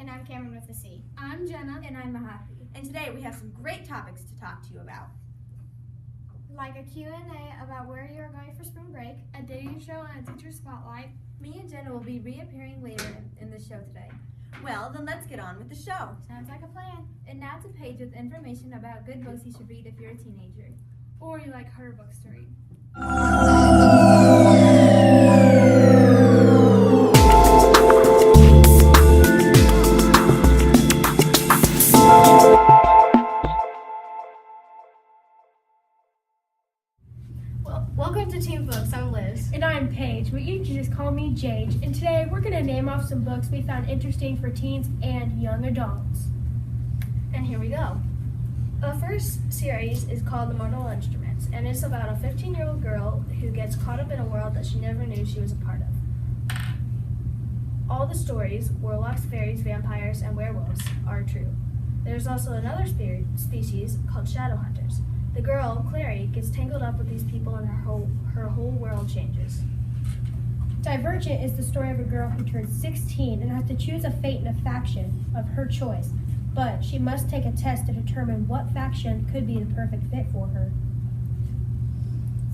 And I'm Cameron with a C. I'm Jenna. And I'm Mahathi. And today we have some great topics to talk to you about. Like a Q&A about where you're going for spring break, A dating show and a teacher spotlight. Me and Jenna will be reappearing later in the show today. Well, then let's get on with the show. Sounds like a plan. And now to a page with information about good books you should read if you're a teenager. Or you like horror books to read. Welcome to Team Books. I'm Liz. And I'm Paige, but you can just call me Jage. And today we're going to name off some books we found interesting for teens and young adults. And here we go. The first series is called The Mortal Instruments, and it's about a 15-year-old girl who gets caught up in a world that she never knew she was a part of. All the stories, warlocks, fairies, vampires, and werewolves, are true. There's also another species called shadow hunters. The girl, Clary, gets tangled up with these people and her whole world changes. Divergent is the story of a girl who turns 16 and has to choose a fate in a faction of her choice, but she must take a test to determine what faction could be the perfect fit for her.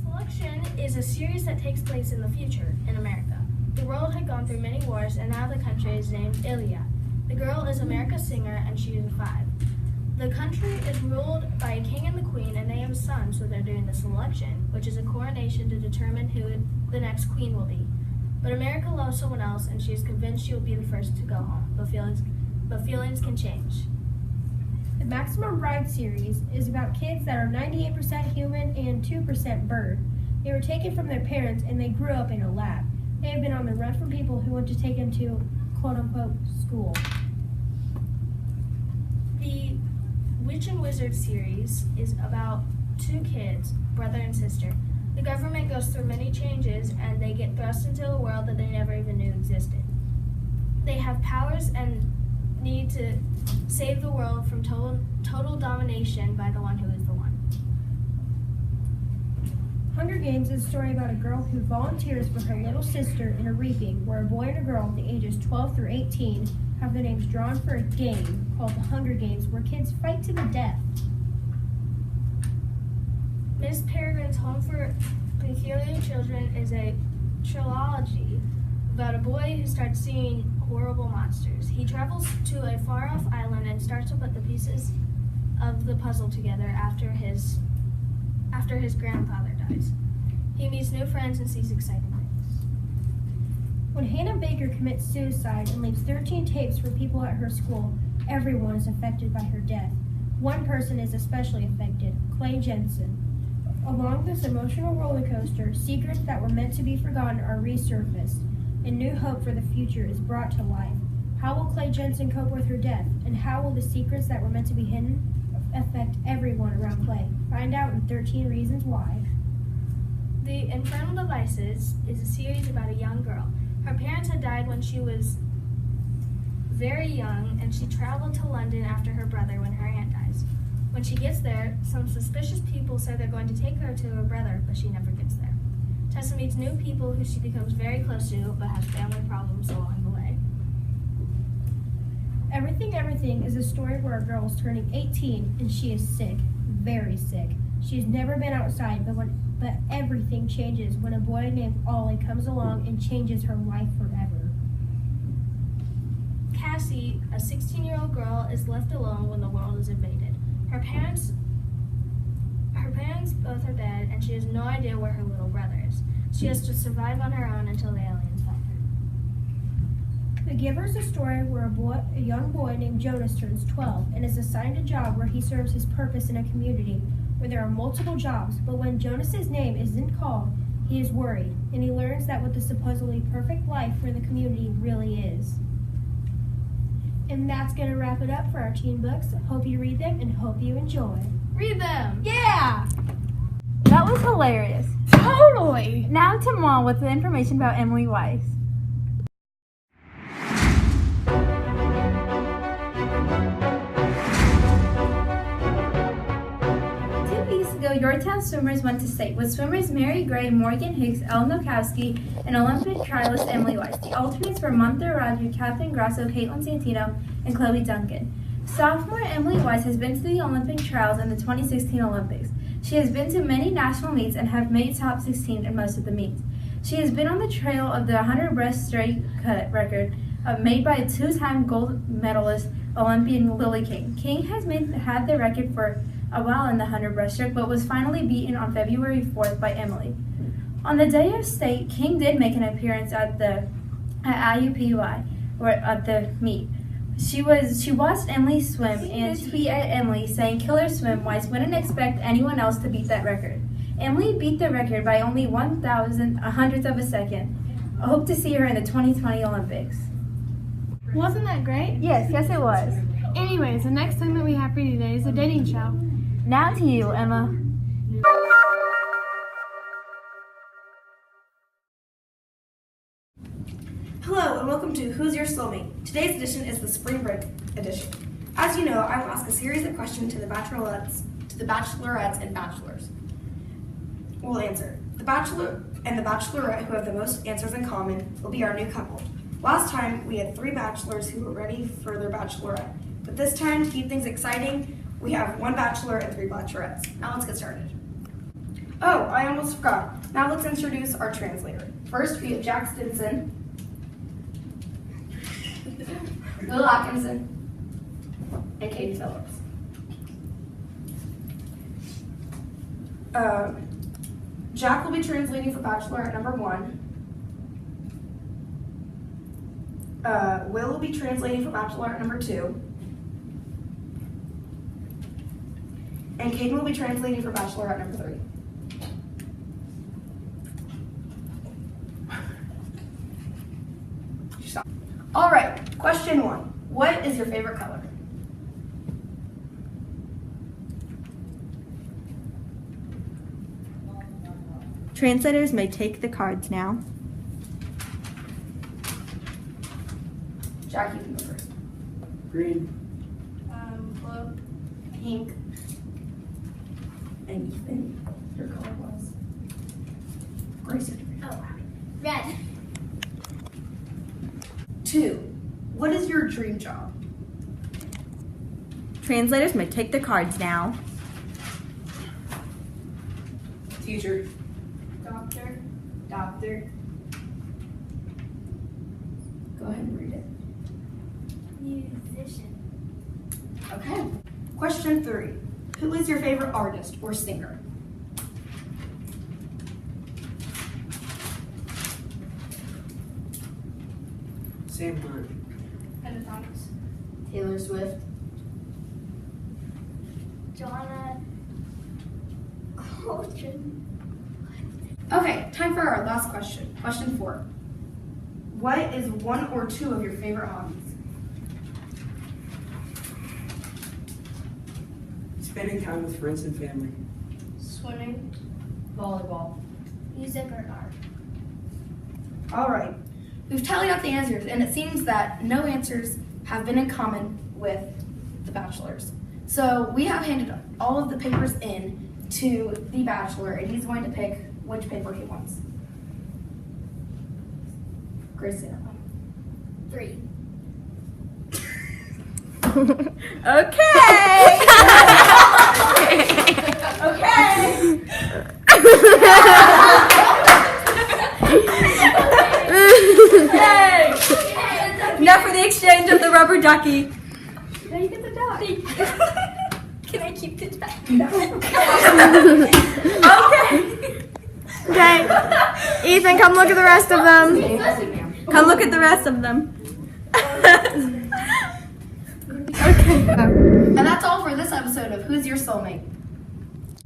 Selection is a series that takes place in the future, in America. The world had gone through many wars, and now the country is named Iliad. The girl is America's singer, and she is 5. The country is ruled by a king and the queen, and they have a son, so they're doing the selection, which is a coronation to determine who the next queen will be. But America loves someone else, and she is convinced she will be the first to go home, but feelings can change. The Maximum Ride series is about kids that are 98% human and 2% bird. They were taken from their parents, and they grew up in a lab. They have been on the run from people who want to take them to quote-unquote school. The Witch and Wizard series is about 2 kids, brother and sister. The government goes through many changes, and they get thrust into a world that they never even knew existed. They have powers and need to save the world from total domination by the one who is the one. Hunger Games is a story about a girl who volunteers for her little sister in a reaping where a boy and a girl at the ages 12 through 18 have their names drawn for a game called the Hunger Games where kids fight to the death. Miss Peregrine's Home for Peculiar Children is a trilogy about a boy who starts seeing horrible monsters. He travels to a far-off island and starts to put the pieces of the puzzle together after his grandfather dies. He meets new friends and sees exciting things. When Hannah Baker commits suicide and leaves 13 tapes for people at her school, everyone is affected by her death. One person is especially affected, Clay Jensen. Along this emotional roller coaster, secrets that were meant to be forgotten are resurfaced, and new hope for the future is brought to life. How will Clay Jensen cope with her death, and how will the secrets that were meant to be hidden affect everyone around Clay? Find out in 13 Reasons Why. The Infernal Devices is a series about a young girl. Her parents had died when she was very young, and she traveled to London after her brother when her aunt dies. When she gets there, some suspicious people say they're going to take her to her brother, but she never gets there. Tessa meets new people who she becomes very close to, but has family problems along the way. Everything is a story where a girl is turning 18 and she is sick, very sick. She has never been outside, but everything changes when a boy named Ollie comes along and changes her life forever. Cassie, a 16-year-old girl, is left alone when the world is invaded. Her parents both are dead, and she has no idea where her little brother is. She has to survive on her own until the aliens find her. The Giver is a story where a young boy named Jonas turns 12 and is assigned a job where he serves his purpose in a community where there are multiple jobs, but when Jonas's name isn't called, he is worried, and he learns that what the supposedly perfect life for the community really is. And that's going to wrap it up for our teen books. Hope you read them and hope you enjoy. Read them! Yeah! That was hilarious. Totally! Now to Mom with the information about Emily Weiss. ago, Yorktown swimmers went to state with swimmers Mary Gray, Morgan Hicks, Ellen Nokowski, and Olympic trialist Emily Weiss. The alternates were Montha Roger, Catherine Grasso, Caitlin Santino, and Chloe Duncan. Sophomore Emily Weiss has been to the Olympic trials and the 2016 Olympics. She has been to many national meets and have made top 16 in most of the meets. She has been on the trail of the 100 breaststroke cut record made by two-time gold medalist Olympian Lily King. King has had the record for a while in the 100 breaststroke, but was finally beaten on February 4th by Emily. On the day of state, King did make an appearance at IUPUI, or at the meet. She watched Emily swim and tweet at Emily saying, "Killer swim, Weiss wouldn't expect anyone else to beat that record." Emily beat the record by only 1,000th of a second. I hope to see her in the 2020 Olympics. Wasn't that great? Yes, it was. Anyways, the next segment we have for you today is the dating show. Now to you, Emma. Hello and welcome to Who's Your Soulmate? Today's edition is the Spring Break edition. As you know, I will ask a series of questions to the bachelorettes and bachelors. We'll answer. The bachelor and the bachelorette who have the most answers in common will be our new couple. Last time we had 3 bachelors who were ready for their bachelorette, but this time to keep things exciting, we have 1 bachelor and 3 bachelorettes. Now let's get started. Oh, I almost forgot. Now let's introduce our translator. First we have Jack Stinson, Will Atkinson, and Katie Phillips. Jack will be translating for Bachelorette number 1. Will be translating for Bachelorette number 2. And Caden will be translating for Bachelorette number 3. All right, question 1. What is your favorite color? Translators may take the cards now. Jack, you can go first. Green. Blue. Pink. And Ethan, your color was? Grace. Oh, wow. Red. 2. What is your dream job? Translators may take the cards now. Teacher. Doctor. Go ahead and read it. Musician. Okay. Question 3. Who is your favorite artist or singer? Sam Hunt. Pentatonics. Taylor Swift. Joanna. Coltrane. Okay, time for our last question. Question 4. What is 1 or 2 of your favorite hobbies? Spending time with friends and family. Swimming. Volleyball. Music or art. All right. We've tallied up the answers, and it seems that no answers have been in common with the bachelors. So we have handed all of the papers in to the bachelor, and he's going to pick which paper he wants. Grace, say that one. 3. Okay. Now for the exchange of the rubber ducky. Now you get the duck. Can I keep the duck? No. Okay. Ethan, come look at the rest of them. Come look at the rest of them. And that's all for this episode of Who's Your Soulmate?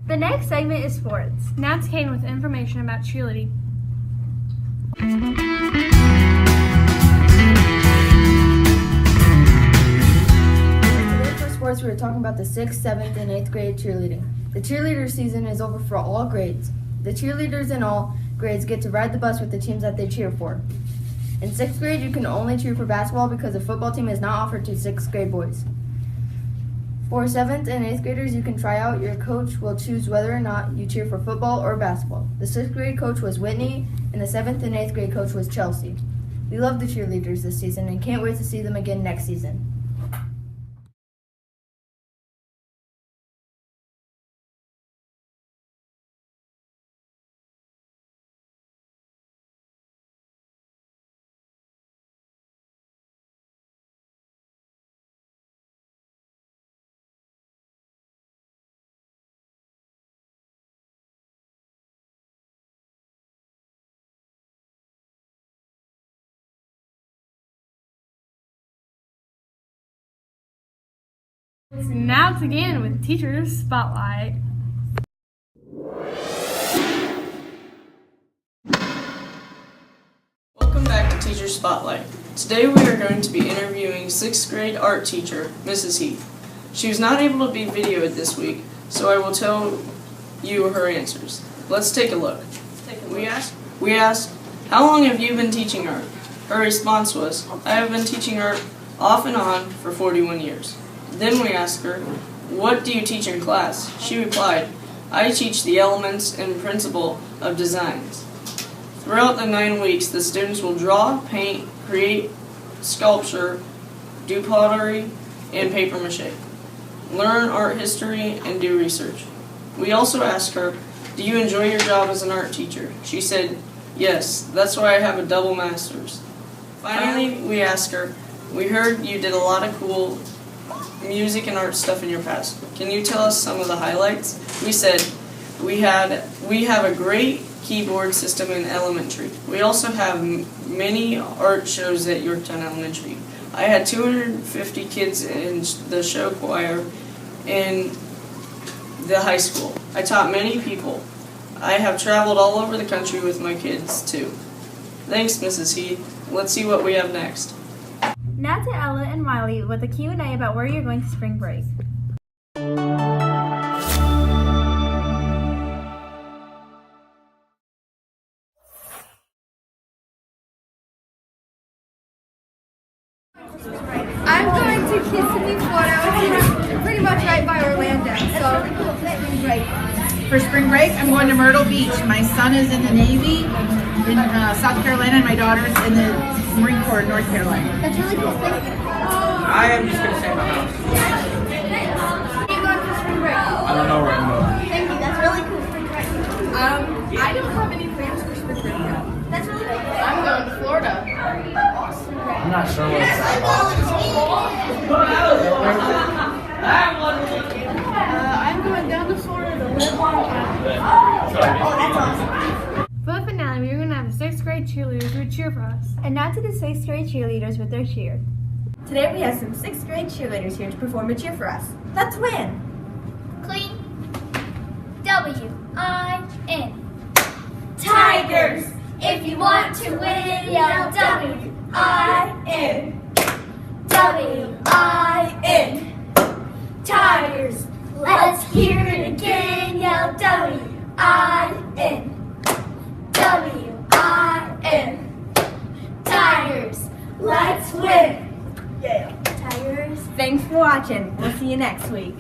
The next segment is sports. Now it's Caden with information about cheerleading. Today for sports, we were talking about the 6th, 7th, and 8th grade cheerleading. The cheerleader season is over for all grades. The cheerleaders in all grades get to ride the bus with the teams that they cheer for. In 6th grade, you can only cheer for basketball because the football team is not offered to 6th grade boys. For 7th and 8th graders, you can try out. Your coach will choose whether or not you cheer for football or basketball. The 6th grade coach was Whitney, and the 7th and 8th grade coach was Chelsea. We love the cheerleaders this season and can't wait to see them again next season. Now to begin with Teacher's Spotlight. Welcome back to Teacher Spotlight. Today we are going to be interviewing 6th grade art teacher, Mrs. Heath. She was not able to be videoed this week, so I will tell you her answers. Let's take a look. We asked, how long have you been teaching art? Her response was, I have been teaching art off and on for 41 years. Then we asked her, what do you teach in class? She replied, I teach the elements and principle of designs. Throughout the 9 weeks, the students will draw, paint, create sculpture, do pottery, and paper mache. Learn art history and do research. We also asked her, do you enjoy your job as an art teacher? She said, yes, that's why I have a double master's. Finally, we asked her, we heard you did a lot of cool music and art stuff in your past. Can you tell us some of the highlights? We said, we have a great keyboard system in elementary. We also have many art shows at Yorktown Elementary. I had 250 kids in the show choir in the high school. I taught many people. I have traveled all over the country with my kids too. Thanks, Mrs. Heath. Let's see what we have next. Now to Ella and Wiley with a Q&A about where you're going to spring break. I'm going to Kissimmee, Florida, which is pretty much right by Orlando. So, spring break. For spring break, I'm going to Myrtle Beach. My son is in the Navy in South Carolina, and my daughter's in the Marine Corps in North Carolina. That's really cool. Thank you. I am just going to stay at my house. Where are you going for spring break? I don't know where I'm going. Thank you. That's really cool. Spring break. I don't have any plans for spring break yet. That's really cool. I'm going to Florida. I'm not sure what it's I'm going down to Florida to live on campus. Oh, that's awesome. For the finale, we're going to have the 6th grade cheerleaders who cheer for us. And now to the 6th grade cheerleaders with their cheer. Today we have some 6th grade cheerleaders here to perform a cheer for us. Let's win! Clean. W-I-N. Tigers, if you want to win, yell W-I-N. W-I-N. Tigers, let's hear it again, yell W-I-N. W-I-N. Tigers, let's win. Yeah. Tigers. Thanks for watching. We'll see you next week.